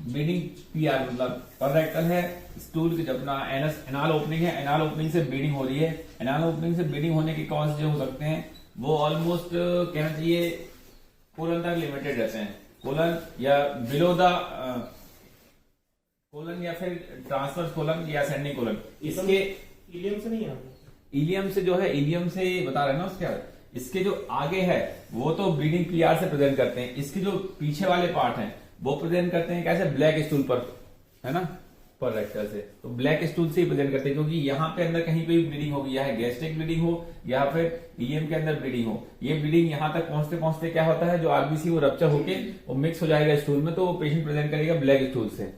Bleeding PR मतलब पर rectal है स्टूल की, जब ना एनाल ओपनिंग है, एनाल ओपनिंग से ब्लीडिंग हो रही है। एनाल ओपनिंग से ब्लीडिंग होने के कॉज जो हो सकते हैं वो ऑलमोस्ट कहना चाहिए कोलन तक लिमिटेड रहते हैं। कोलन या बिलो द कोलन या फिर ट्रांसवर्स कोलन या असेंडिंग कोलन। इसके इलियम से नहीं है, इलियम से जो है, इलियम से बता रहे हैं ना उसके, इसके जो आगे है वो तो ब्लीडिंग पीआर से प्रेजेंट करते हैं, इसके जो पीछे वाले पार्ट हैं वो प्रेजेंट करते हैं कैसे, ब्लैक स्टूल पर, है ना, पर रेक्टल से। तो ब्लैक स्टूल से ही प्रेजेंट करते हैं, क्योंकि यहाँ पे अंदर कहीं पे भी ब्लीडिंग होगी, या गैस्ट्रिक ब्लीडिंग हो या फिर इलियम के अंदर ब्लीडिंग हो, ये ब्लीडिंग यहाँ तक पहुंचते पहुंचते क्या होता है, जो आरबीसी वो रप्चर होके वो मिक्स हो जाएगा स्टूल में, तो वो पेशेंट प्रेजेंट करेगा ब्लैक स्टूल से।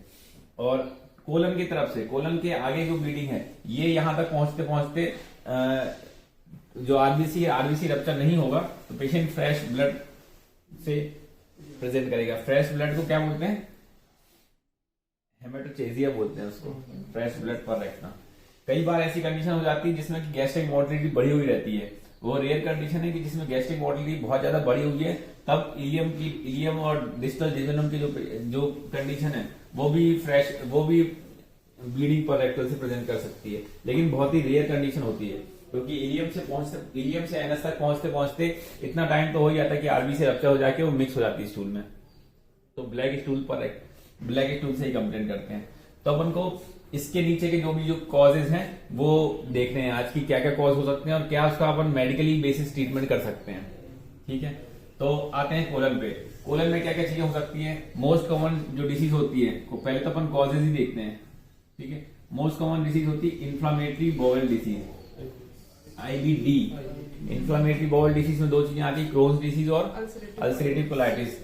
और कोलन की तरफ से, कोलन के आगे जो ब्लीडिंग है ये यहाँ तक पहुंचते पहुंचते जो आरबीसी रप्चर नहीं होगा तो पेशेंट फ्रेश ब्लड से प्रेजेंट करेगा। फ्रेश ब्लड को क्या बोलते हैं, हेमेटोचेजिया बोलते हैं उसको, फ्रेश ब्लड पर रखना। कई बार ऐसी कंडीशन हो जाती है जिसमें कि गैस्ट्रिक मोटिलिटी बढ़ी हुई रहती है, वो रेयर कंडीशन है कि जिसमें गैस्ट्रिक मोटिलिटी बहुत ज्यादा बढ़ी हुई है, तब इलियम और डिस्टल जेजुनम की जो कंडीशन है वो भी ब्लीडिंग पर रेक्टल से प्रेजेंट कर सकती है, लेकिन बहुत ही रेयर कंडीशन होती है, क्योंकि इलियम से एनएस तक पहुंचते पहुंचते इतना टाइम तो हो ही जाता है कि आरबीसी रप्चर हो जाके वो मिक्स हो जाती है स्टूल में। तो ब्लैक स्टूल से ही कंप्लेन करते हैं। तो अपन को इसके नीचे के जो कॉजेज हैं वो देखने हैं आज की, क्या क्या कॉज हो सकते हैं और क्या उसका अपन मेडिकली बेसिस ट्रीटमेंट कर सकते हैं। ठीक है, तो आते हैं कोलन पे। कोलन में क्या क्या चीजें हो सकती है। मोस्ट कॉमन जो डिसीज होती है, पहले तो अपन कॉजेज ही देखते हैं। ठीक है, मोस्ट कॉमन डिसीज होती है inflammatory bowel disease, IBD। Inflammatory bowel disease में दो चीजें आती है, क्रोन्स डिसीज और अल्सरेटिव कोलाइटिस।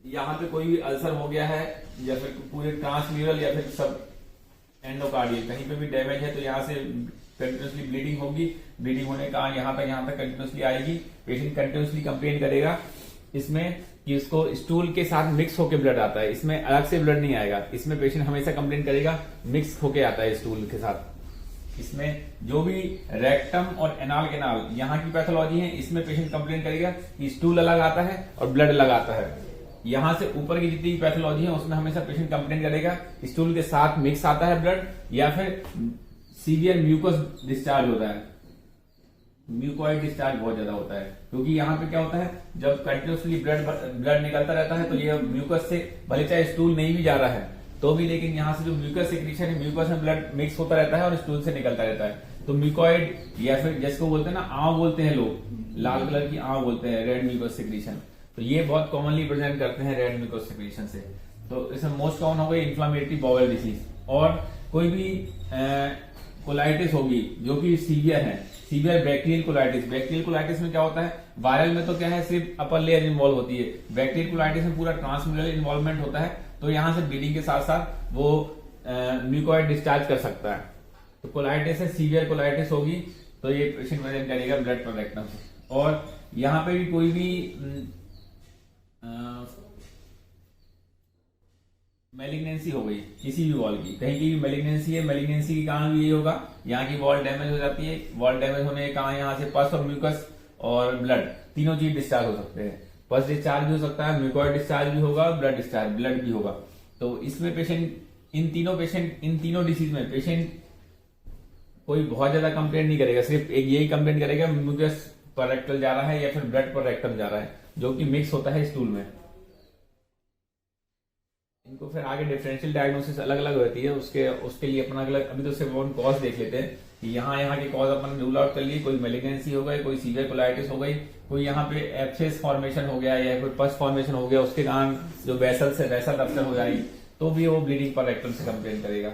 यहाँ पे कोई भी अल्सर हो गया है या फिर पूरे ट्रांसम्यूरल या फिर सब एंडोकार्डियल कहीं पे भी डैमेज है तो यहाँ से कंटिन्यूसली ब्लीडिंग होगी। ब्लीडिंग होने का यहाँ तक कंटिन्यूसली आएगी। पेशेंट कंटिन्यूसली कंप्लेन करेगा इसमें कि उसको स्टूल के साथ मिक्स होके ब्लड आता है, इसमें अलग से ब्लड नहीं आएगा। इसमें पेशेंट हमेशा कंप्लेन करेगा मिक्स होके आता है स्टूल के साथ। इसमें जो भी रेक्टम और एनाल केनाल यहाँ की पैथोलॉजी है, इसमें पेशेंट कंप्लेन करेगा कि स्टूल अलग आता है और ब्लड अलग आता है। यहां से ऊपर की जितनी पैथोलॉजी है उसमें हमेशा पेशेंट कंप्लेन करेगा स्टूल के साथ मिक्स आता है ब्लड, या फिर सीवियर म्यूकस डिस्चार्ज होता है, म्यूकोइड डिस्चार्ज बहुत ज्यादा होता है। क्योंकि यहाँ पे क्या होता है, जब कंटिन्यूसली ब्लड निकलता रहता है तो ये म्यूकस से भले चाहे स्टूल नहीं भी जा रहा है तो भी, लेकिन यहाँ से जो म्यूकस सिक्रीशन है, म्यूकस में ब्लड मिक्स होता रहता है और स्टूल से निकलता रहता है। तो म्यूकोइड या फिर जिसको बोलते हैं ना आंव बोलते हैं लोग, लाल कलर की आंव बोलते हैं, रेड म्यूकस सिक्रीशन, तो ये बहुत कॉमनली प्रेजेंट करते हैं रेड म्यूकस सिक्रीशन से। तो इसमें मोस्ट कॉमन हो गई इन्फ्लामेटरी बॉवल डिसीज। और कोई भी कोलाइटिस होगी जो कि सीवियर है, severe bacterial colitis. Bacterial colitis में क्या होता है, वायरल में तो क्या है सिर्फ अपर लेयर इन्वॉल्व होती है, बैक्टीरियल कोलाइटिस में पूरा ट्रांसम्यूरल इन्वॉल्वमेंट होता है, तो यहां से ब्लीडिंग के साथ साथ वो म्यूकोइड डिस्चार्ज कर सकता है। तो कोलाइटिस है, सीवियर कोलाइटिस होगी तो ये पेशेंट प्रेजेंट करेगा ब्लड पर रेक्टम से। और यहाँ पे भी कोई भी मेलिग्नेंसी हो गई किसी भी वॉल की, कहीं की भी मेलिग्नेंसी है, मेलिग्नेंसी के कारण भी ये होगा, यहाँ की वॉल डैमेज हो जाती है। वॉल डैमेज होने के कारण यहाँ से पस और म्यूकस और ब्लड तीनों चीज डिस्चार्ज हो सकते हैं। पस डिस्चार्ज भी हो सकता है, म्यूकोइड डिस्चार्ज भी होगा, ब्लड भी होगा। तो इसमें इन तीनों डिसीज में पेशेंट कोई बहुत ज्यादा कंप्लेंट नहीं करेगा, सिर्फ एक यही कंप्लेंट करेगा म्यूकस पर रेक्टल जा रहा है या फिर ब्लड पर रेक्टम जा रहा है, जो कि मिक्स होता है स्टूल में। इनको फिर आगे डिफरेंशियल डायग्नोसिस अलग अलग होती है, उसके लिए अपना अलग, अभी तो सिर्फ वन कॉज देख लेते हैं कि यहाँ के कॉज अपन रूल आउट कर लिए। कोई मेलिग्नेंसी हो गई, कोई सीवियर कोलाइटिस हो गई, कोई यहाँ पे एब्सेस फॉर्मेशन हो गया या कोई पस फॉर्मेशन हो गया, उसके कारण जो वेसल रप्चर हो जाएगी तो भी वो ब्लीडिंग पर रेक्टम से कंप्लेन करेगा।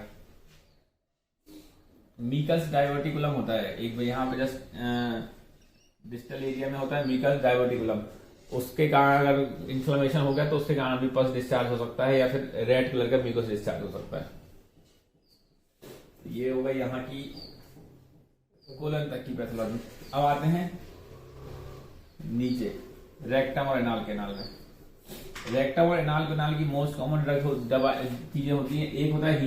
मीकल्स डायवर्टिकुलम होता है एक, यहाँ पे जस्ट डिस्टल एरिया में होता है मीकल्स डायवर्टिकुलम, उसके कारण अगर इन्फ्लेमेशन हो गया तो उसके कारण भी पस डिस्चार्ज हो सकता है या फिर रेड कलर का म्यूकस डिस्चार्ज हो सकता है। ये हो गई यहाँ की कोलन तक की पैथोलॉजी। अब आते हैं नीचे रेक्टम और एनाल केनाल में। रेक्टम और एनाल केनाल की मोस्ट कॉमन चीजें होती हैं, एक होता है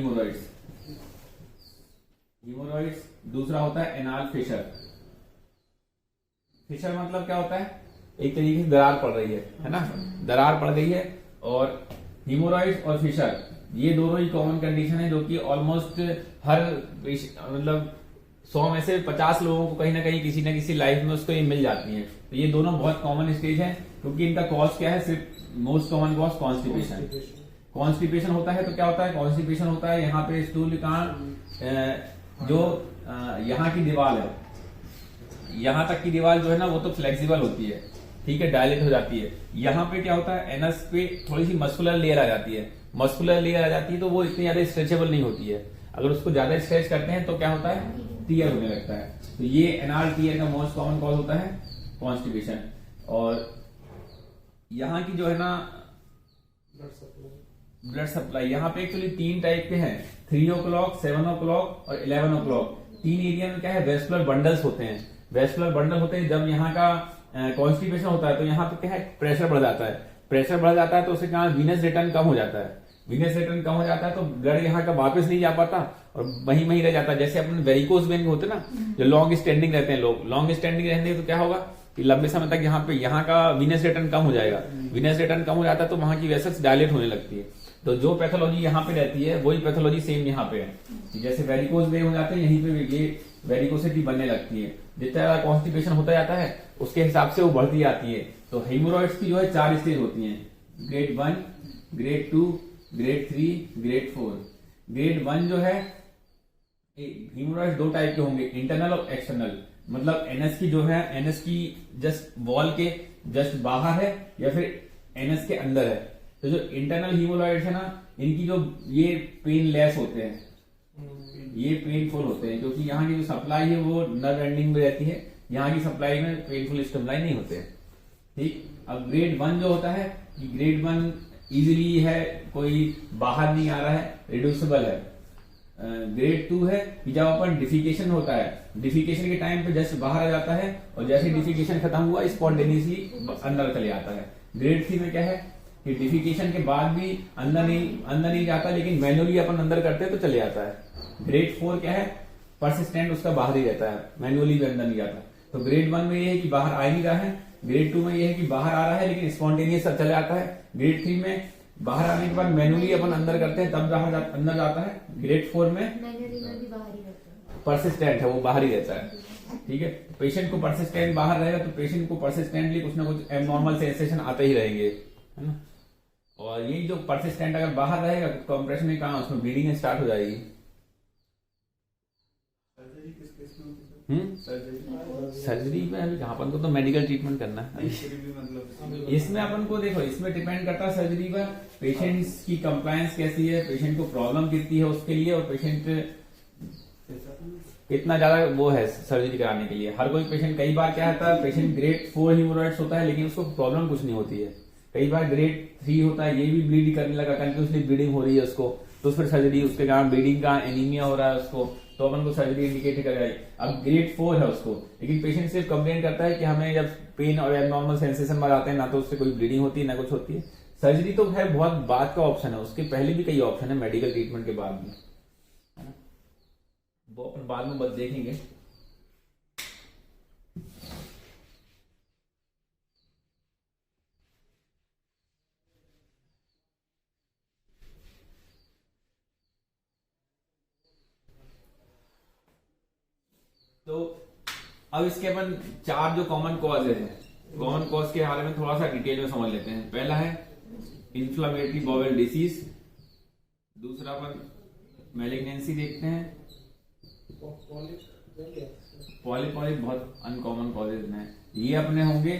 हीमोरॉइड्स, दूसरा होता है एनाल फिशर। फिशर मतलब क्या होता है, एक तरीके से दरार पड़ रही है ना, दरार पड़ गई है और हीमोरॉइड और फिशर, ये दोनों ही कॉमन कंडीशन है जो कि ऑलमोस्ट हर मतलब 100 में से 50 लोगों को कहीं ना कहीं किसी ना किसी लाइफ में उसको ये मिल जाती है। तो ये दोनों बहुत कॉमन स्टेज है, क्योंकि इनका कॉज क्या है, सिर्फ most common cause constipation. Constipation होता है तो क्या होता है, कॉन्स्टिपेशन होता है यहाँ पे स्टूल का जो यहाँ की दीवार है, यहाँ तक की दीवार जो है ना वो तो फ्लेक्सिबल होती है, ठीक है, डायलेट हो जाती है। यहाँ पे क्या होता है, एनस पे थोड़ी सी मस्कुलर लेयर आ जाती है, मस्कुलर लेयर आ जाती है तो वो इतनी ज्यादा स्ट्रेचेबल नहीं होती है। अगर उसको ज्यादा स्ट्रेच करते हैं तो क्या होता है, टीयर होने लगता है। तो ये एनाल टीयर का मोस्ट कॉमन कॉज होता है कॉन्स्टिपेशन। और यहाँ की जो है ना ब्लड सप्लाई, यहाँ पे एक्चुअली 3 टाइप के हैं, 3 o'clock, 7 o'clock और 11 o'clock। 3 एरिया में क्या है, वेस्कुलर बंडल्स होते हैं। वेस्कुलर बंडल होते हैं, जब यहाँ का कॉन्स्टिपेशन होता है तो यहाँ पे क्या है, प्रेशर बढ़ जाता है। प्रेशर बढ़ जाता है तो उससे क्या, वीनस रिटर्न कम हो जाता है। वीनस रिटर्न कम हो जाता है तो ब्लड यहाँ का वापस नहीं जा पाता और वहीं वहीं रह जाता है। जैसे अपन वेरिकोस वेन होते ना, जो लॉन्ग स्टैंडिंग रहते हैं लोग, लॉन्ग स्टैंडिंग रहने तो क्या होगा कि लंबे समय तक यहाँ पे यहाँ का वीनस रिटर्न कम हो जाएगा। वीनस रिटर्न कम हो जाता है तो वहां की वेसल्स डायलेट होने लगती है। तो जो पैथोलॉजी यहाँ पे रहती है वही पैथोलॉजी सेम यहाँ पे है। जैसे वेरिकोस वेन हो जाते हैं, यहीं पे ये वेरिकोसिटी बनने लगती है। जितना ज्यादा कॉन्स्टिपेशन होता जाता है उसके हिसाब से वो बढ़ती जाती है। तो हेमोरॉइड्स की जो है 4 स्टेज होती हैं, grade 1, grade 2, grade 3, grade 4। Grade 1 जो है, हेमोरॉइड 2 टाइप के होंगे, इंटरनल और एक्सटर्नल। मतलब एनएस की जो है, एनएस की जस्ट वॉल के जस्ट बाहर है या फिर एनएस के अंदर है। तो जो इंटरनल हीमोरॉइड है ना, इनकी जो ये पेन लेस होते हैं, ये पेनफुल होते हैं, क्योंकि यहाँ की जो सप्लाई है वो नर्व एंडिंग में रहती है। यहाँ की सप्लाई में पेनफुल स्टिमुलाई नहीं होते हैं, ठीक। अब ग्रेड 1 जो होता है, कि ग्रेड 1 इजीली है, कोई बाहर नहीं आ रहा है, रिड्यूसिबल है। ग्रेड 2 है कि जब अपन डिफिकेशन होता है, डिफिकेशन के टाइम पे जस्ट बाहर आ जाता है और जैसे डिफिकेशन खत्म हुआ स्पॉन्टेनियसली अंदर चले जाता है। ग्रेड 3 में क्या है कि डिफिकेशन के बाद भी अंदर नहीं जाता, लेकिन मैन्युअली अपन अंदर करते हैं तो चले जाता है। ग्रेड 4 क्या है, परसिस्टेंट उसका बाहर ही रहता है, मैन्युअली भी अंदर नहीं जाता। तो ग्रेड 1 में ये है कि बाहर आ नहीं रहा है, ग्रेड 2 में ये है कि बाहर आ रहा है लेकिन स्पॉन्टेनियस चले जाता है, ग्रेड 3 में बाहर आने के बाद मैन्युअली अपन अंदर करते हैं तब अंदर जाता है, ग्रेड 4 में परसिस्टेंट है, वो बाहर ही रहता है, ठीक है। पेशेंट को परसिस्टेंट बाहर रहेगा तो पेशेंट को परसिस्टेंटली कुछ ना कुछ एबनॉर्मल सेंसेशन आते ही रहेंगे, है ना। और ये जो परसिस्टेंट अगर बाहर रहेगा तो कंप्रेशन में कहा उसमें ब्लीडिंग स्टार्ट हो जाएगी। सर्जरी में अभी अपन को तो मेडिकल ट्रीटमेंट करना है। इसमें अपन को देखो, इसमें डिपेंड करता है सर्जरी पर, पेशेंट्स की कंप्लायंस कैसी है, पेशेंट को प्रॉब्लम कितनी है उसके लिए, और पेशेंट कितना ज्यादा वो है सर्जरी कराने के लिए। हर कोई पेशेंट, कई बार क्या होता है, पेशेंट ग्रेड 4 हीमोरॉइड्स होता है लेकिन उसको प्रॉब्लम कुछ नहीं होती है। कई बार ग्रेड 3 होता है, ये भी ब्लीड करने लगा, कंटिन्यूसली ब्लीडिंग हो रही है उसको, तो फिर सर्जरी, उसके कारण ब्लीडिंग का एनीमिया हो रहा है उसको, तो अपन को सर्जरी इंडिकेट कराई। अब ग्रेड 4 है उसको, लेकिन पेशेंट सिर्फ कंप्लेन करता है कि हमें जब पेन और एबनॉर्मल सेंसेशन में आते हैं ना तो उससे कोई ब्लीडिंग होती है ना कुछ होती है। सर्जरी तो है बहुत बाद का ऑप्शन है, उसके पहले भी कई ऑप्शन है मेडिकल ट्रीटमेंट के बाद भी, है ना, वो अपन बाद में बस देखेंगे। तो अब इसके अपन 4 जो कॉमन कॉजेज हैं, कॉमन कॉज के बारे में थोड़ा सा डिटेल में समझ लेते हैं। पहला है इन्फ्लामेटरी बाउल डिसीज, दूसरा अपन मैलिग्नेंसी देखते हैं, पॉलीपोलिक बहुत अनकॉमन कॉजेज हैं, ये अपने होंगे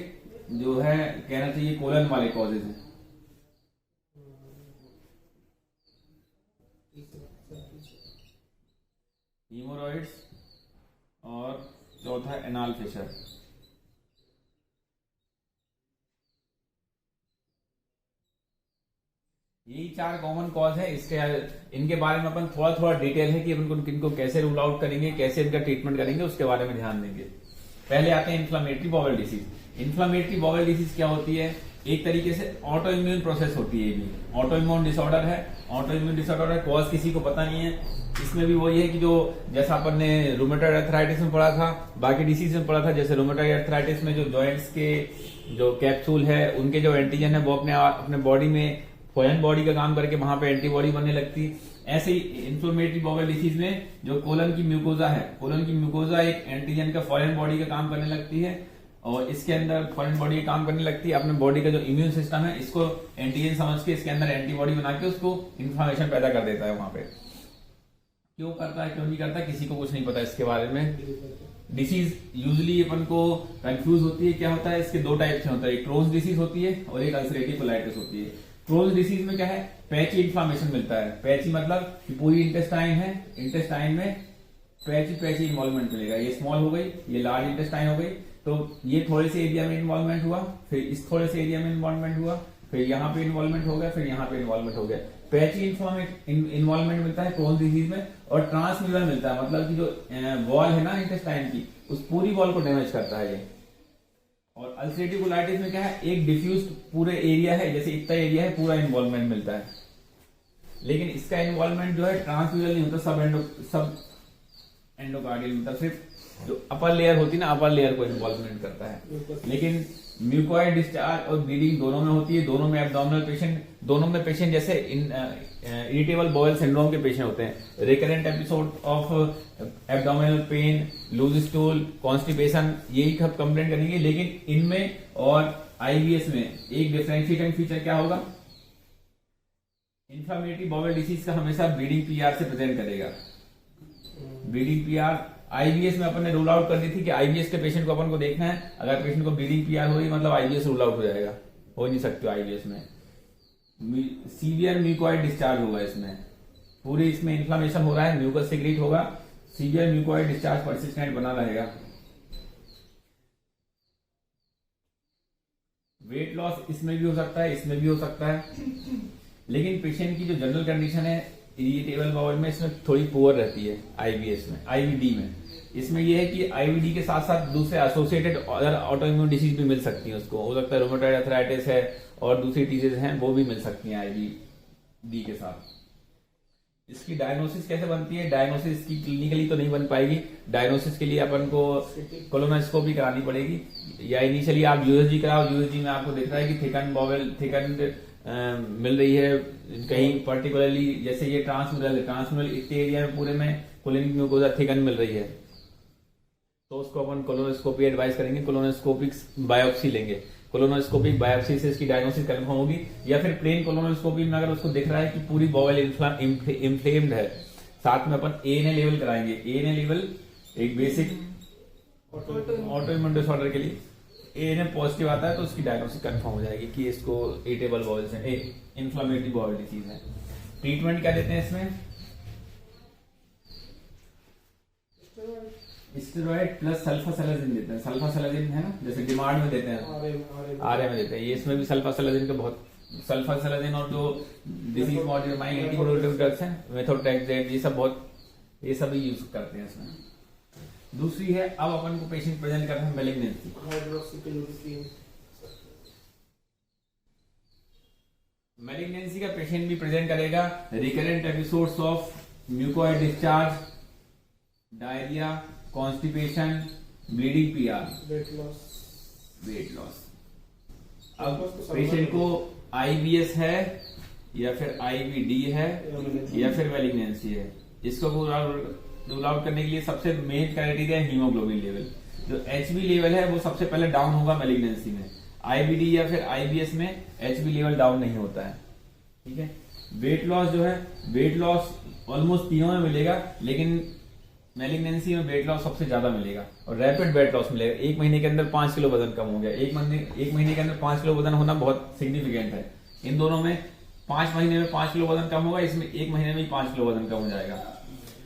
जो है कहना चाहिए कोलन वाले कॉजेज हैं। हीमोरॉइड्स और चौथा एनाल फिशर। यही 4 कॉमन कॉज है। इसके इनके बारे में अपन थोड़ा थोड़ा डिटेल है कि अपन इनको कैसे रूल आउट करेंगे, कैसे इनका ट्रीटमेंट करेंगे, उसके बारे में ध्यान देंगे। पहले आते हैं inflammatory bowel disease. Inflammatory bowel disease क्या होती है, एक तरीके से ऑटो इम्यून प्रोसेस होती है। ये भी ऑटो इम्यून डिसऑर्डर है, ऑटो इम्यून डिसऑर्डर है, कॉज किसी को पता नहीं है। इसमें भी वही है कि जो जैसा अपन ने रूमेटॉइड अर्थराइटिस में पढ़ा था, बाकी डिसीज में पढ़ा था, जैसे रूमेटॉइड अर्थराइटिस में जो जॉइंट्स के जो कैप्सूल है उनके जो एंटीजन है वो अपने बॉडी में फॉरेन बॉडी का काम करके वहां पे एंटीबॉडी बनने लगती। ऐसे ही इन्फ्लेमेटरी बाउल डिसीज में जो कोलन की म्यूकोजा है, कोलन की म्यूकोजा एक एंटीजन का फॉरेन बॉडी का काम करने लगती है और इसके अंदर फॉरेन बॉडी का काम करने लगती है। अपने बॉडी का जो इम्यून सिस्टम है इसको एंटीजन समझ के इसके अंदर एंटीबॉडी बना के उसको इन्फ्लेमेशन पैदा कर देता है वहां पे। क्यों करता है क्यों नहीं करता किसी को कुछ नहीं पता इसके बारे में। डिसीज यूजुअली अपन को कंफ्यूज होती है, क्या होता है इसके दो टाइप से होता है, एक क्रोन्स डिसीज होती है और एक अल्सरेटिव कोलाइटिस होती है। क्रोन्स डिसीज में क्या है, पैची इन्फ्लामेशन मिलता है। पैची मतलब कि पूरी इंटेस्टाइन है, इंटेस्टाइन में पैची इन्वॉल्वमेंट मिलेगा। ये स्मॉल हो गई, ये लार्ज इंटेस्टाइन हो गई, तो ये थोड़े से एरिया में इन्वॉल्वमेंट हुआ, फिर इस थोड़े से एरिया में इन्वॉल्वमेंट हुआ, फिर यहाँ पे इन्वॉल्वमेंट हो गया, फिर यहाँ पे इन्वॉल्वमेंट हो गया। पैची इन्वॉल्वमेंट मिलता है क्रोन्स डिजीज में और ट्रांसम्यूरल मिलता है, मतलब कि जो वॉल है ना इंटेस्टाइन की उस पूरी वॉल को डैमेज करता है ये। और अल्सरेटिव कोलाइटिस में क्या है, एक डिफ्यूज पूरे एरिया है, जैसे इतना एरिया है पूरा इन्वॉल्वमेंट मिलता है, लेकिन इसका इन्वॉल्वमेंट जो है ट्रांसम्यूरल नहीं होता, सब एंडोकार्डियल मिलता है। सिर्फ जो अपर लेयर होती है ना, अपर लेयर को इन्वॉल्वमेंट करता है। लेकिन म्यूकोइड डिस्चार्ज और ब्लीडिंग दोनों में होती है, दोनों में एब्डोमिनल पेशेंट, दोनों में पेशेंट जैसे इरिटेबल बाउल सिंड्रोम के पेशेंट होते हैं, recurrent episode of abdominal pain, loose stool, constipation, यही सब कंप्लेंट करेंगे। लेकिन इनमें और आईबीएस में एक डिफरेंशिएटिंग फीचर क्या होगा, इन्फ्लेमेटरी बाउल डिसीज का हमेशा ब्लीडिंग पीआर से प्रेजेंट करेगा। ब्लीडिंग पीआर आईबीएस में अपन ने रूल आउट कर दी थी कि आईबीएस के पेशेंट को अपन को देखना है, अगर पेशेंट को ब्लीडिंग पीआर हो रही मतलब आईबीएस रूल आउट हो जाएगा, हो नहीं सकते आईबीएस में। सीवियर म्यूकोइड डिस्चार्ज होगा, इसमें पूरी इसमें इन्फ्लेमेशन हो रहा है, म्यूकस सिक्रीट होगा, सीवियर म्यूकोइड डिस्चार्ज परसिस्टेंट बना रहेगा। वेट लॉस इसमें भी हो सकता है, इसमें भी हो सकता है, लेकिन पेशेंट की जो जनरल कंडीशन है इरिटेबल बाउल में इसमें थोड़ी पुअर रहती है। आईबीएस में, आईबीडी में, इसमें यह है कि आईबीडी के साथ साथ दूसरे एसोसिएटेड अदर ऑटोइम्यून डिसीज भी मिल सकती है उसको, हो सकता है रोमेटॉइड अर्थराइटिस है और दूसरी डिजीज हैं वो भी मिल सकती हैं आईबीडी के साथ। इसकी डायग्नोसिस कैसे बनती है, डायग्नोसिस की क्लिनिकली तो नहीं बन पाएगी, डायग्नोसिस के लिए अपन को कोलोनोस्कोपी करानी पड़ेगी, या इनिशियली आप यूएसजी कराओ। यूएसजी में आपको दिख रहा है कि थिकन बाउल थिकन मिल रही है कहीं पर्टिकुलरली, जैसे ये ट्रांसम्यूरल इतने एरिया में पूरे में कोलिन म्यूकोजा थिकन मिल रही है, तो उसको अपन कोलोनोस्कोपी एडवाइस करेंगे, कोलोनोस्कोपिक बायोप्सी लेंगे। कोलोनोस्कोपिक बायोप्सी से इसकी डायग्नोसिस कंफर्म होगी, या फिर प्लेन कोलोनोस्कोपी में अगर उसको दिख रहा है कि पूरी बाउल इन्फ्लेम्ड है, साथ में अपन एएनए लेवल कराएंगे। एएनए लेवल एक बेसिक ऑटोइम्यून डिसऑर्डर के लिए एएनए पॉजिटिव आता है तो उसकी डायग्नोसिस कंफर्म हो जाएगी कि इसको इरिटेबल बाउल से इन्फ्लेमेटरी बाउल डिसीज है। ट्रीटमेंट क्या देते हैं इसमें, स्टेरॉइड प्लस सल्फासेलाजिन देते हैं। सल्फासेलाजिन है ना, जैसे डिमांड में देते हैं, आरए में देते हैं, ये इसमें भी सल्फासेलाजिन का बहुत, सल्फासेलाजिन और जो डिजीज मॉडिफाइंग एंटीबायोटिक ड्रग्स हैं मेथोट्रेक्सेट, ये सब बहुत, ये सब भी यूज करते हैं इसमें। दूसरी है, अब अपन को पेशेंट प्रेजेंट करना है मैलिग्नेंसी। मैलिग्नेंसी का पेशेंट भी प्रेजेंट करेगा recurrent episodes of mucoid discharge, diarrhoea, constipation, bleeding PR, weight loss. अब पेशेंट को आईबीएस है या फिर आईबीडी है या फिर मैलिग्नेंसी है, इसको रूल आउट करने के लिए सबसे मेन क्राइटेरिया है हीमोग्लोबिन लेवल। जो एचबी लेवल है वो सबसे पहले डाउन होगा मैलिग्नेंसी में, आईबीडी या फिर आईबीएस में एचबी लेवल डाउन नहीं होता है, ठीक है। वेट लॉस जो है, वेट लॉस ऑलमोस्ट तीनों में मिलेगा, लेकिन मैलिग्नेंसी में वेट लॉस सबसे ज्यादा मिलेगा और रैपिड वेट लॉस मिलेगा। 1 महीने के अंदर 5 किलो वजन कम हो गया, एक महीने के अंदर 5 किलो वजन होना बहुत सिग्निफिकेंट है। इन दोनों में 5 महीने में 5 किलो वजन कम होगा, इसमें 1 महीने में 5 किलो वजन कम हो जाएगा।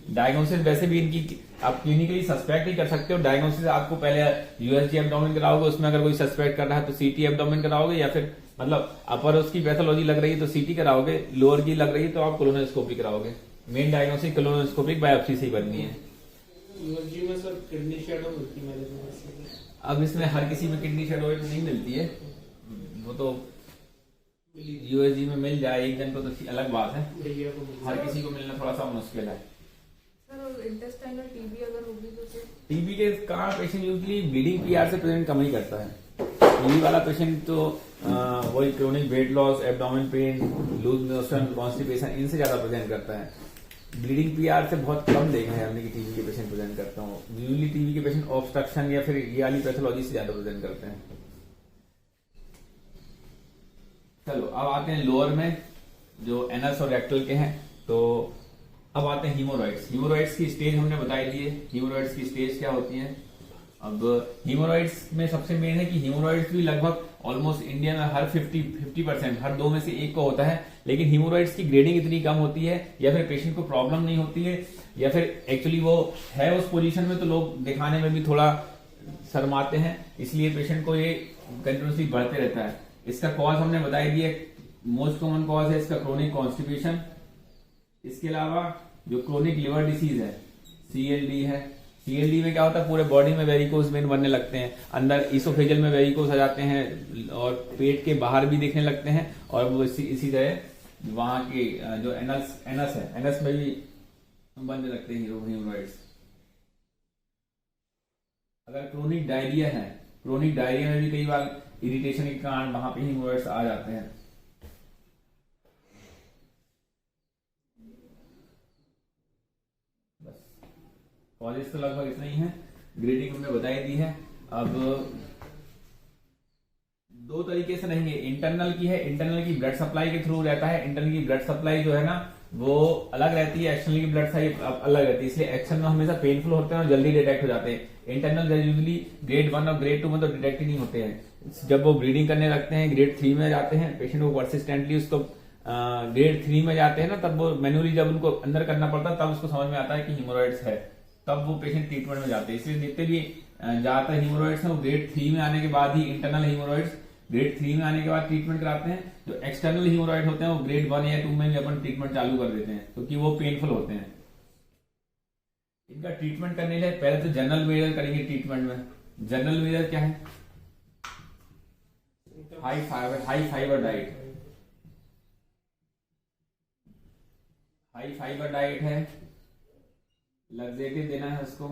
डायग्नोसिस वैसे भी इनकी आप क्लिनिकली सस्पेक्ट ही कर सकते हो। डायग्नोसिस आपको पहले यूएसजी एब्डोमेन कराओगे, उसमें अगर कोई सस्पेक्ट कर रहा है तो सीटी एब्डोमेन कराओगे, या फिर मतलब अपर उसकी पैथोलॉजी लग रही है तो सीटी कराओगे, लोअर की लग रही है तो आप कोलोनोस्कोपी कराओगे। मेन डायग्नोसिस कोलोनोस्कोपिक बायोप्सी से ही बननी है। यूएसजी में सर किडनी शैडो मिलती है, अब इसमें हर किसी में किडनी शैडो नहीं मिलती है, वो तो यूएसजी में मिल जाए एक जन को तो अलग बात है, हर किसी को मिलना थोड़ा सा मुश्किल है। इंटेस्टाइनल टीबी अगर होगी तो टीबी के कारण पेशेंट यूजली ब्लीडिंग पीआर से प्रेजेंट कम ही करता है। टीबी वाला पेशेंट तो वही chronic weight loss, abdomen pain, loose motion, constipation, इनसे ज्यादा प्रेजेंट करता है। ब्लीडिंग पीआर से बहुत कम देखा है हमने कि टीबी के पेशेंट प्रेजेंट करता हूँ। यूजली टीबी के पेशेंट ऑब्स्ट्रक्शन या फिर ये वाली पैथोलॉजी से ज्यादा प्रेजेंट करते हैं। चलो अब आते हैं लोअर में, जो एनस और रेक्टल के हैं। तो अब आते हैं हीमोरॉइड्स। हीमोरॉइड्स की स्टेज हमने बताई दी है। हीमोरॉइड्स की स्टेज क्या होती है? अब हीमोरॉइड्स में सबसे मेन है कि हीमोरॉइड्स भी लगभग ऑलमोस्ट इंडिया में हर 50% हर 2 में से 1 को होता है, लेकिन हीमोरॉइड्स की ग्रेडिंग इतनी कम होती है, या फिर पेशेंट को प्रॉब्लम नहीं होती है, या फिर एक्चुअली वो है उस पोजीशन में तो लोग दिखाने में भी थोड़ा शर्माते हैं, इसलिए पेशेंट को ये कंटिन्यूसली बढ़ते रहता है। इसका कॉज हमने बताई दिया, मोस्ट कॉमन कॉज है इसका क्रोनिक कॉन्स्टिपेशन। इसके अलावा जो क्रोनिक लिवर डिसीज है, सीएलडी है। सीएलडी में क्या होता है, पूरे बॉडी में वेरिकोज वेन बनने लगते हैं, अंदर इसोफेजल में वेरिकोज आ जाते हैं और पेट के बाहर भी दिखने लगते हैं, और वो इसी तरह वहां के जो एनस है, एनस में भी बनने लगते हैं हीमोरॉइड्स। अगर क्रोनिक डायरिया है, क्रोनिक डायरिया में भी कई बार इरिटेशन के कारण वहां पे हीमोरॉइड्स आ जाते हैं। कॉलेज तो लगभग इतना ही है, ग्रेडिंग हमने बताई दी है। अब 2 तरीके से नहीं है, इंटरनल की है, इंटरनल की ब्लड सप्लाई के थ्रू रहता है। इंटरनल की ब्लड सप्लाई जो है ना वो अलग रहती है, एक्सटर्नल की ब्लड सप्लाई अलग रहती है, इसलिए एक्सटर्नल हमेशा पेनफुल होते हैं और जल्दी डिटेक्ट हो जाते हैं। इंटरनल यूजली ग्रेड 1 और ग्रेड 2 में तो डिटेक्ट ही नहीं होते हैं। जब वो ब्लीडिंग करने लगते हैं, ग्रेड 3 में जाते हैं, पेशेंट को परसिस्टेंटली उसको ग्रेड 3 में जाते हैं ना, तब वो मैन्युअली जब उनको अंदर करना पड़ता है तब उसको समझ में आता है कि हीमोरॉइड्स है, तब वो पेशेंट ट्रीटमेंट में जाते हैं। इसलिए जितने भी ज्यादातर हीमोरॉइड्स हैं वो ग्रेड 3 में आने के बाद ही, इंटरनल हीमोरॉइड्स ग्रेड 3 में आने के बाद ट्रीटमेंट कराते हैं। जो एक्सटर्नल हीमोरॉइड होते हैं वो ग्रेड 1 या 2 में भी अपन ट्रीटमेंट चालू कर देते हैं, क्योंकि वो पेनफुल होते हैं। इनका ट्रीटमेंट करने के लिए पहले तो जनरल मेजर करेंगे ट्रीटमेंट में। जनरल मेजर क्या है? High fibre diet, high fibre diet है, लग्जेटिव देना है उसको।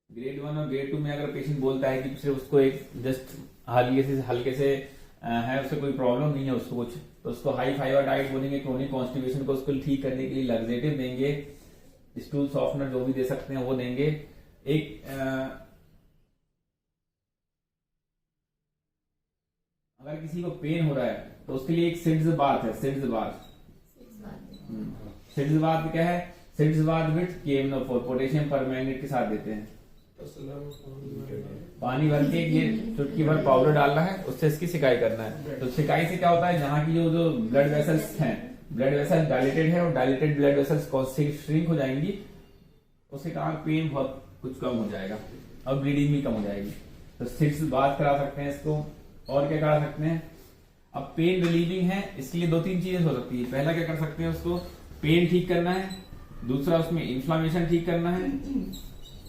ग्रेड 1 और ग्रेड 2 में अगर पेशेंट बोलता है कि सिर्फ उसको एक जस्ट हल्के से है, उससे कोई प्रॉब्लम नहीं है उसको कुछ, तो उसको हाई फाइबर डाइट बोलेंगे। क्रोनिक कॉन्स्टिपेशन को उसको ठीक करने के लिए लग्जेटिव देंगे, स्टूल सॉफ्टनर जो भी दे सकते हैं वो देंगे। एक अगर किसी को पेन हो रहा है तो उसके लिए एक सिड्स बाथ है, सिड्स बाथ। सिड्स बाथ क्या है? Seeds bath with KMNO4 potassium permanganate के साथ देते हैं। पानी भर के ये चुटकी भर पाउडर डालना है, उससे इसकी सिकाई करना है। तो सिकाई से क्या होता है, जहां की जो ब्लड वेसल्स हैं, ब्लड वेसल डायलेटेड है और डायलेटेड ब्लड वेसल्स श्रिंक हो जाएंगी, उससे कारण पेन बहुत कुछ कम हो जाएगा और ब्लीडिंग भी कम हो जाएगी। तो सिड्स बात करा सकते हैं इसको। और क्या करा सकते हैं? अब पेन रिलीविंग है, इसके लिए 2-3 चीजें हो सकती है। पहला क्या कर सकते हैं, उसको पेन ठीक करना है, दूसरा उसमें इन्फ्लामेशन ठीक करना है,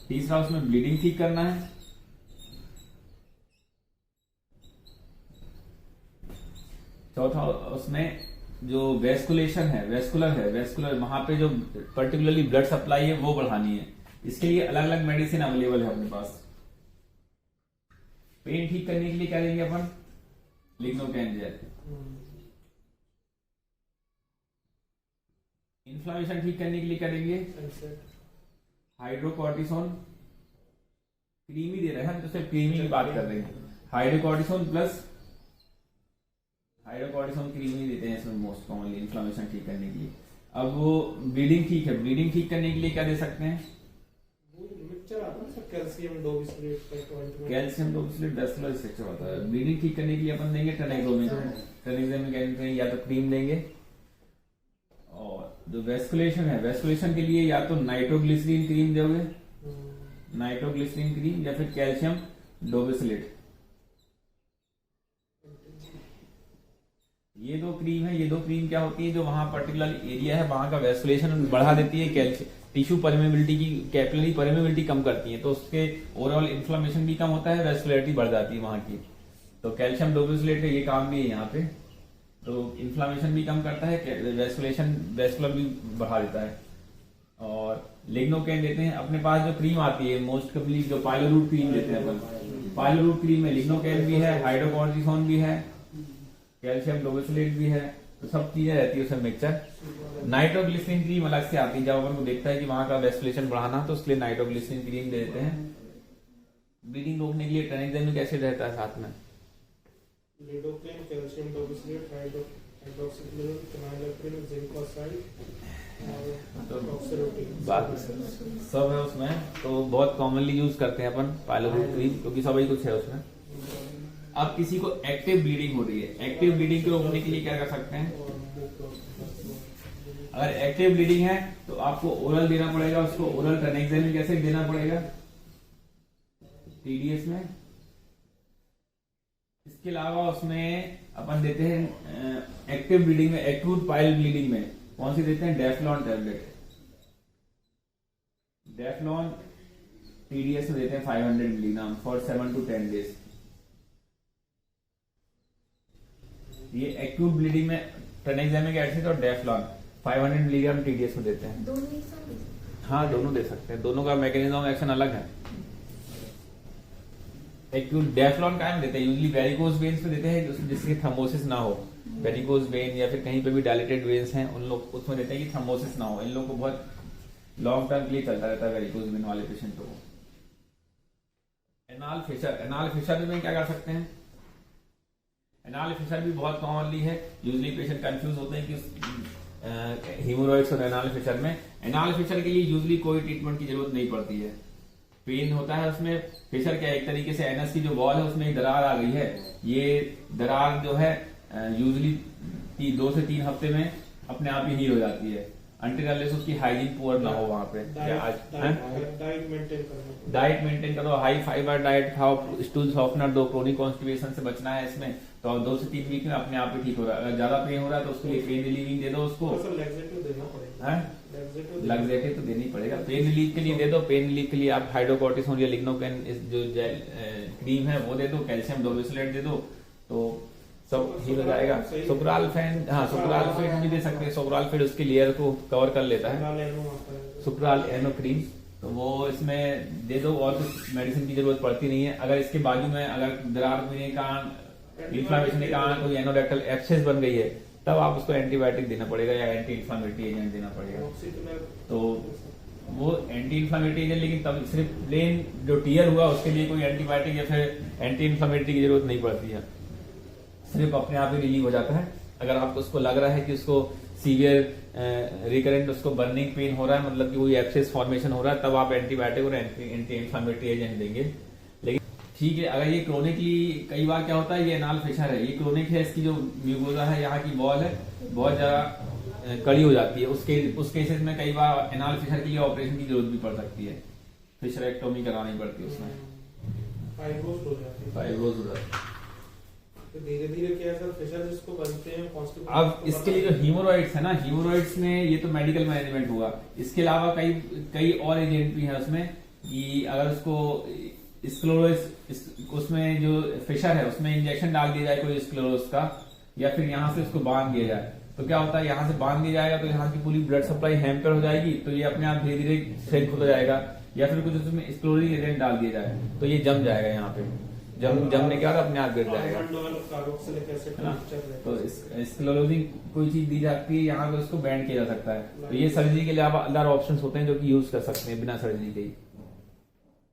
तीसरा उसमें ब्लीडिंग ठीक करना है, चौथा उसमें जो वेस्कुलेशन है, वेस्कुलर वहां पे जो पर्टिकुलरली ब्लड सप्लाई है वो बढ़ानी है। इसके लिए अलग अलग मेडिसिन अवेलेबल है अपने पास। पेन ठीक करने के लिए क्या देंगे अपन? लिग्नोकैन जेल। इन्फ्लामेशन ठीक करने के लिए क्या देंगे? हाइड्रोकॉर्टिसोन। क्रीमी दे रहे हैं हम, तो सिर्फ क्रीमी की बात कर रहे हैं। हाइड्रोकॉर्टिसोन प्लस हाइड्रोकॉर्टिसोन क्रीमी देते हैं इसमें मोस्ट कॉमनली इन्फ्लामेशन ठीक करने के लिए। अब वो ब्लीडिंग ठीक है, ब्लीडिंग ठीक करने के लिए क्या दे सकते हैं? कैल्शियम डोबिस्लेट 10 किलो स्ट्रक्चर होता है। ब्लीडिंग ठीक करने के लिए अपन देंगे ट्रेनेक्सोमेन या तो क्रीम देंगे। और जो वेस्कुलेशन है, वेस्कुलेशन के लिए या तो नाइट्रोग्लिसरीन क्रीम दोगे, नाइट्रोग्लिसरीन क्रीम, या फिर कैल्शियम डोबिस्लेट। ये 2 क्रीम है। ये 2 क्रीम क्या होती है, जो वहां पर्टिकुलर एरिया है वहां का वेस्कुलेशन बढ़ा देती है, कैल्शियम टिश्यू परमेबिलिटी की, कैपिलरी परमेबिलिटी कम करती है, तो उसके ओवरऑल इन्फ्लेमेशन भी कम होता है, वेस्कुलरिटी बढ़ जाती है वहां की। तो कैल्शियम डोबिस्लेट ये काम भी है यहाँ पे, तो इन्फ्लेमेशन भी कम करता है, वेस्कुलर भी बढ़ा देता है। और लिग्नोकैन देते हैं। अपने पास जो क्रीम आती है मोस्ट कम्प्लीट, जो पाइलोरूट क्रीम देते हैं अपन, पाइलोरूट क्रीम में लिग्नोकेन भी है, हाइड्रोकॉर्टिसोन भी है, कैल्शियम डोबेसोलेट भी है, तो सब चीजें रहती है उसमें मिक्सचर। नाइट्रोग्लिसरीन क्रीम अलग से आती है, जब अपन को देखता है कि वहां का वेस्कुलेशन बढ़ाना तो उसके लिए नाइट्रोग्लिसरीन क्रीम दे देते हैं। ब्लीडिंग रोकने के लिए ट्राइजेमिक एसिड रहता है साथ में। Lidocaine, calcium dobesilate, hydroxychloroquine, phenylephrine, zinc oxide और ऑक्सीरोटिन बाकी सब है उसमें। तो बहुत कॉमनली यूज करते हैं अपन पाइलोरूट क्रीम, क्योंकि सभी कुछ है उसमें। अब किसी को एक्टिव ब्लीडिंग हो रही है, एक्टिव ब्लीडिंग को रोकने के लिए क्या कर सकते हैं? अगर एक्टिव ब्लीडिंग है तो आपको ओरल देना पड़ेगा, उसको ओरल ट्राइजेमिक एसिड देना पड़ेगा टीडीएस में। इसके अलावा उसमें अपन देते हैं एक्टिव ब्लीडिंग में, एक्यूट पाइल ब्लीडिंग में कौन सी देते हैं? डेफ्लॉन टैबलेट। डेफ्लॉन टीडीएस में देते हैं 500 मिलीग्राम फॉर 7 to 10 डेज। ये एक्यूट ब्लीडिंग में ट्राइजेमिक एसिड और डेफ्लॉन 500 मिलीग्राम टीडीएस में देते हैं। दोनों एक साथ? हाँ, दोनों दे सकते हैं, दोनों का मैकेनिज्म ऑफ एक्शन अलग है। एक्यूट डेफ्लॉन कायम देते हैं, यूजली वेरिकोज वेन्स पे देते हैं जिससे थ्रोम्बोसिस ना हो। वेरिकोज वेन या फिर कहीं पे भी डायलेटेड वेन्स हैं उन लोग उसमें देते हैं कि थ्रोम्बोसिस ना हो। इन लोग को बहुत लॉन्ग टर्म के लिए चलता रहता है वेरिकोज वेन वाले पेशेंटों को। एनाल फिशर, एनाल फिशर में क्या कर सकते हैं? एनाल फिशर भी बहुत कॉमनली है, यूजली पेशेंट कंफ्यूज होते हैं कि हीमोरॉइड्स और एनाल फिशर में। एनाल फिशर के लिए यूजली कोई ट्रीटमेंट की जरूरत नहीं पड़ती है। पेन होता है उसमें, फिशर क्या एक तरीके से एनस की जो वॉल है उसमें एक दरार आ गई है। ये दरार जो है यूजली 2 से 3 हफ्ते में अपने आप ही हील हो जाती है, अनटिल अनलेस उसकी हाइजीन पुअर ना हो वहां पे। डाइट मेंटेन करो, हाई फाइबर डाइट खाओ, स्टूल सॉफ्टनर दो, क्रोनिक कॉन्स्टिपेशन से बचना है इसमें। तो 2 से 3 वीक में अपने आप ही ठीक हो रहा है। अगर ज्यादा पेन हो रहा है तो उसके लिए पेन रिलीविंग दे दो उसको। लग्जेटिव तो देनी पड़ेगा। पेन रिलीफ के लिए दे दो, पेन रिलीफ के लिए आप हाइड्रोकॉर्टिसोन या लिग्नोकेन जो जेल क्रीम है वो दे दो, कैल्शियम डोबेसोलेट दे दो, तो सब ठीक हो जाएगा। सुप्राल्फेन, हाँ सुप्राल्फेन भी दे सकते हैं। सुप्राल्फेन उसकी लेयर को कवर कर लेता है, सुप्राल एनो क्रीम, तो वो इसमें दे दो और कुछ मेडिसिन की जरूरत पड़ती नहीं है। अगर इसके बाजू में अगर दरार होने का इन्फ्लामेशन के कारण कोई एनोडेक्टल एब्सेस बन गई है तब आप उसको एंटीबायोटिक देना पड़ेगा या एंटी इन्फ्लामेटरी एजेंट देना पड़ेगा। तो वो एंटी इन्फ्लामेटरी एजेंट, लेकिन तब सिर्फ प्लेन जो टीयर हुआ उसके लिए कोई एंटीबायोटिक या फिर एंटी इन्फ्लामेटरी की जरूरत नहीं पड़ती है, सिर्फ अपने आप ही रिलीव हो जाता है। अगर आपको उसको लग रहा है कि उसको सीवियर रिकरेंट उसको बर्निंग पेन हो रहा है, मतलब कि कोई एब्सेस फॉर्मेशन हो रहा है, तब आप एंटीबायोटिक और एंटी इन्फ्लामेटरी एजेंट देंगे। लेकिन ठीक है, अगर ये क्रोनिकली, कई बार क्या होता है, ये एनाल फिशर है, ये क्रोनिक है, इसकी जो म्यूकोजा है यहाँ की वॉल है बहुत ज्यादा कड़ी हो जाती है, उस केसेस में कई बार एनाल फिशर के लिए ऑपरेशन की जरूरत भी पड़ सकती है, फिशरेक्टोमी करानी पड़ती है उसमें, फाइब्रोज हो जाती है। फाइब्रोज हो जाती है। तो धीरे धीरे क्या सर फिशर जिसको बनते हैं कॉन्स्टिपेशन। अब इसके लिए जो हीमोरॉइड्स है ना, हीमोरॉइड्स में ये तो मेडिकल मैनेजमेंट होगा, इसके अलावा कई और एजेंट भी है उसमें कि अगर उसको स्क्लेरोसिस, उसमें जो फिशर है उसमें इंजेक्शन डाल दिया जाए कोई स्क्लेरोसिस का, या फिर यहाँ से उसको बांध दिया जाए, तो क्या होता है यहाँ से बांध दिया जाएगा तो यहाँ की पूरी ब्लड सप्लाई हैम्पर हो जाएगी, तो ये अपने आप धीरे धीरे श्रिंक होता जाएगा। या फिर कुछ उसमें स्क्लोरिक एजेंट डाल दिया जाए तो ये जम जाएगा, यहाँ पे जमने के बाद अपने आप गिर जाएगा। तो स्क्लेरोसिंग कोई चीज दी जाती है यहाँ पे, उसको बैंड किया जा सकता है। तो ये सर्जरी के लिए आप अदर ऑप्शंस होते हैं जो कि यूज कर सकते हैं बिना सर्जरी के ही।